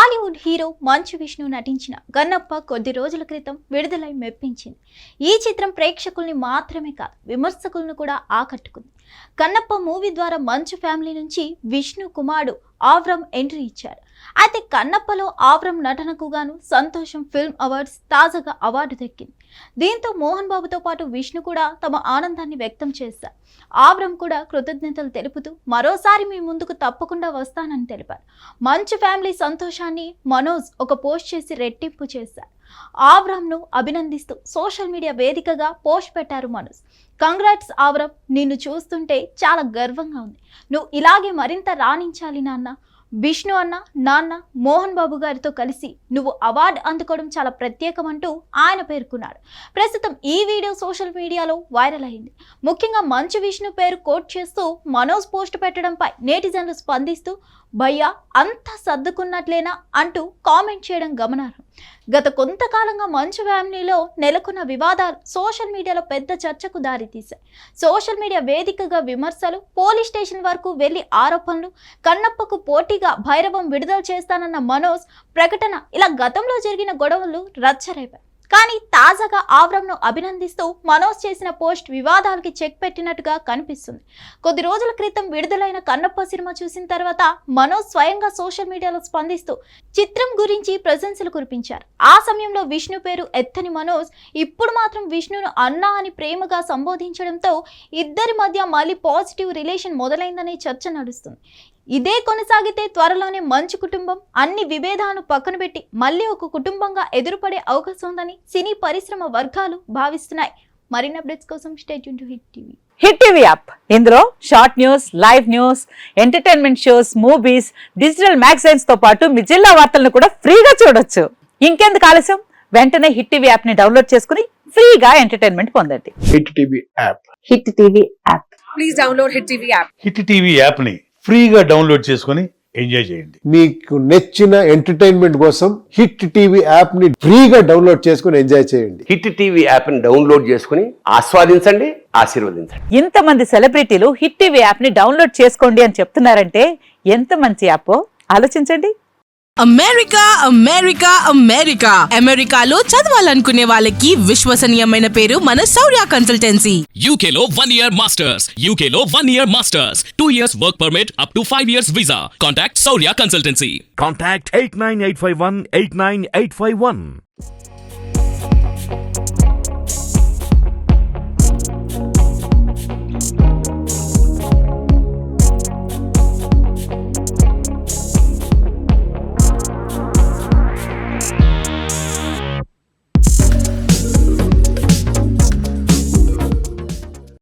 Tollywood hero Manchu Vishnu నటించిన గన్నప్ప కొద్ది రోజుల క్రితం విడుదలై మెప్పించింది. ఈ చిత్రం ప్రేక్షకుల్ని మాత్రమే కాదు విమర్శకులను కూడా ఆకట్టుకుంది. కన్నప్ప మూవీ ద్వారా మంచు ఫ్యామిలీ నుంచి విష్ణు కుమారుడు ఆవ్రమ్ ఎంట్రీ ఇచ్చారు. అయితే కన్నప్పలో ఆవ్రమ్ నటనకు గాను సంతోషం ఫిల్మ్ అవార్డ్స్ తాజాగా అవార్డు దక్కింది. దీంతో మోహన్ బాబుతో పాటు విష్ణు కూడా తమ ఆనందాన్ని వ్యక్తం చేశారు. ఆవ్రమ్ కూడా కృతజ్ఞతలు తెలుపుతూ మరోసారి మీ ముందుకు తప్పకుండా వస్తానని తెలిపారు. మంచు ఫ్యామిలీ సంతోషాన్ని మనోజ్ ఒక పోస్ట్ చేసి రెట్టింపు చేశారు. ఆవ్రమ్ను అభినందిస్తూ సోషల్ మీడియా వేదికగా పోస్ట్ పెట్టారు మనోజ్. కంగ్రాట్స్ ఆవ్రమ్, నిన్ను చూస్తుంటే చాలా గర్వంగా ఉంది. నువ్వు ఇలాగే మరింత రాణించాలి నాన్న. విష్ణు అన్న, నాన్న, మోహన్ బాబు గారితో కలిసి నువ్వు అవార్డు అందుకోవడం చాలా ప్రత్యేకమంటూ ఆయన పేర్కొన్నాడు. ప్రస్తుతం ఈ వీడియో సోషల్ మీడియాలో వైరల్ అయింది. ముఖ్యంగా మంచు విష్ణు పేరు కోట్ చేస్తూ మనోజ్ పోస్ట్ పెట్టడంపై నెటిజన్లు స్పందిస్తూ భయ్యా అంతా సర్దుకున్నట్లేనా అంటూ కామెంట్ చేయడం గమనార్హం. గత కొంతకాలంగా మంచు ఫ్యామిలీలో నెలకొన్న వివాదాలు సోషల్ మీడియాలో పెద్ద చర్చకు దారితీశాయి. సోషల్ మీడియా వేదికగా విమర్శలు, పోలీస్ స్టేషన్ వరకు వెళ్లి ఆరోపణలు, కన్నప్పకు పోటీగా భైరవం విడుదల చేస్తానన్న మనోజ్ ప్రకటన, ఇలా గతంలో జరిగిన గొడవలు రచ్చరేపాయి. కానీ తాజాగా ఆవ్రమ్ను అభినందిస్తూ మనోజ్ చేసిన పోస్ట్ వివాదాలకి చెక్ పెట్టినట్టుగా కనిపిస్తుంది. కొద్ది రోజుల క్రితం విడుదలైన కన్నప్ప సినిమా చూసిన తర్వాత మనోజ్ స్వయంగా సోషల్ మీడియాలో స్పందిస్తూ చిత్రం గురించి ప్రశంసలు కురిపించారు. ఆ సమయంలో విష్ణు పేరు ఎత్తని మనోజ్ ఇప్పుడు మాత్రం విష్ణును అన్నా అని ప్రేమగా సంబోధించడంతో ఇద్దరి మధ్య మళ్ళీ పాజిటివ్ రిలేషన్ మొదలైందనే చర్చ నడుస్తుంది. ఇదే కొనసాగితే త్వరలోనే మంచు కుటుంబం అన్ని విభేదాలను పక్కన పెట్టి మళ్ళీ ఒక కుటుంబంగా ఎదురుపడే అవకాశం ఉందని సినీ పరిశ్రమ వర్గాలు భావిస్తున్నాయి. మరిన్ని అప్డేట్స్ కోసం stay tune to hit TV. Hit TV app, ఇందులో short news, live news, entertainment shows, movies, digital magazines తో పాటు మీ జిల్లా వార్తలను కూడా ఫ్రీగా చూడొచ్చు. ఇంకెందుకు ఆలస్యం, వెంటనే హిట్ టీవీ యాప్ ని డౌన్లోడ్ చేసుకుని ఫ్రీగా ఎంటర్టైన్మెంట్ పొందండి. Hit TV app. Hit TV app. Please download hit TV app. Hit TV app ని ఫ్రీగా డౌన్లోడ్ చేసుకుని ఎంజాయ్ చేయండి. మీకు నచ్చిన ఎంటర్టైన్మెంట్ కోసం హిట్ టీవీ యాప్ ని ఫ్రీగా డౌన్లోడ్ చేసుకుని ఎంజాయ్ చేయండి. హిట్ టీవీ యాప్ ని డౌన్లోడ్ చేసుకుని ఆస్వాదించండి, ఆశీర్వదించండి. ఇంతమంది సెలబ్రిటీలు హిట్ టీవీ యాప్ ని డౌన్లోడ్ చేసుకోండి అని చెప్తున్నారంటే ఎంత మంచి యాప్ ఆలోచించండి. అమెరికా అమెరికా అమెరికా అమెరికాలో చదవాలనుకునే వాళ్ళకి విశ్వసనీయమైన పేరు మన శౌర్య కన్సల్టెన్సీ. UK లో 1 year masters, UK లో 1 year masters, 2 years work permit up to 5 years visa. Contact Saurya Consultancy. Contact 89851 89851.